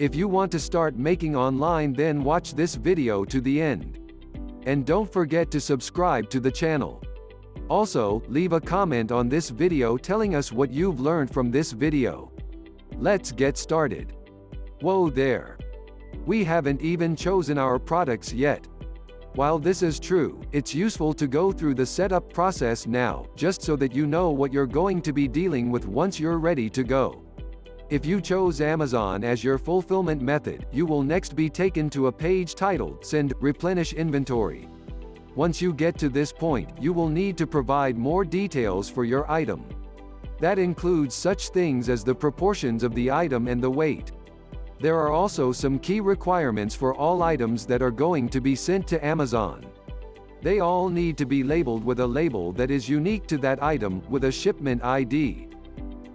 If you want to start making online, then watch this video to the end. And don't forget to subscribe to the channel. Also, leave a comment on this video telling us what you've learned from this video. Let's get started. Whoa there! We haven't even chosen our products yet. While this is true, it's useful to go through the setup process now, just so that you know what you're going to be dealing with once you're ready to go. If you chose Amazon as your fulfillment method, you will next be taken to a page titled Send, Replenish Inventory. Once you get to this point, you will need to provide more details for your item. That includes such things as the proportions of the item and the weight. There are also some key requirements for all items that are going to be sent to Amazon. They all need to be labeled with a label that is unique to that item, with a shipment ID.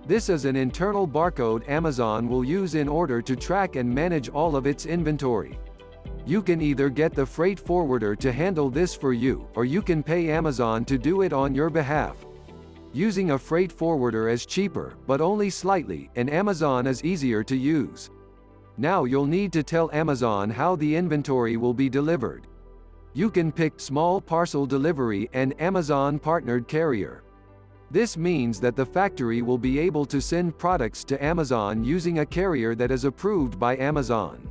This is an internal barcode Amazon will use in order to track and manage all of its inventory. You can either get the freight forwarder to handle this for you, or you can pay Amazon to do it on your behalf. Using a freight forwarder is cheaper, but only slightly, and Amazon is easier to use. Now you'll need to tell Amazon how the inventory will be delivered. You can pick small parcel delivery and Amazon partnered carrier. This means that the factory will be able to send products to Amazon using a carrier that is approved by Amazon.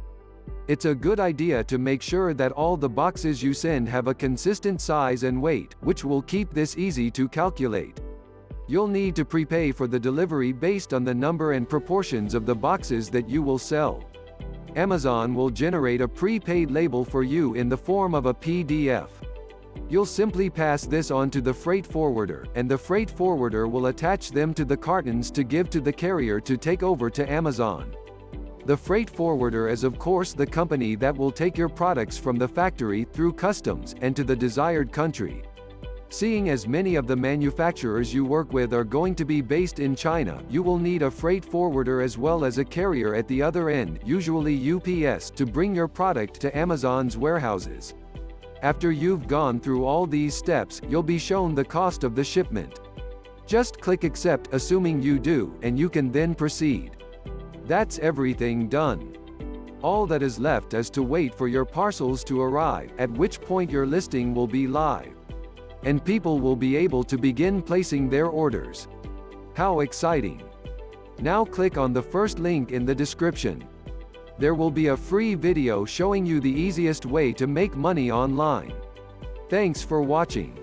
It's a good idea to make sure that all the boxes you send have a consistent size and weight, which will keep this easy to calculate. You'll need to prepay for the delivery based on the number and proportions of the boxes that you will sell. Amazon will generate a prepaid label for you in the form of a PDF. You'll simply pass this on to the freight forwarder, and the freight forwarder will attach them to the cartons to give to the carrier to take over to Amazon. The freight forwarder is of course the company that will take your products from the factory through customs and to the desired country. Seeing as many of the manufacturers you work with are going to be based in China, you will need a freight forwarder as well as a carrier at the other end, usually UPS, to bring your product to Amazon's warehouses. After you've gone through all these steps, you'll be shown the cost of the shipment. Just click Accept, assuming you do, and you can then proceed. That's everything done. All that is left is to wait for your parcels to arrive, at which point your listing will be live. And people will be able to begin placing their orders. How exciting! Now click on the first link in the description. There will be a free video showing you the easiest way to make money online. Thanks for watching.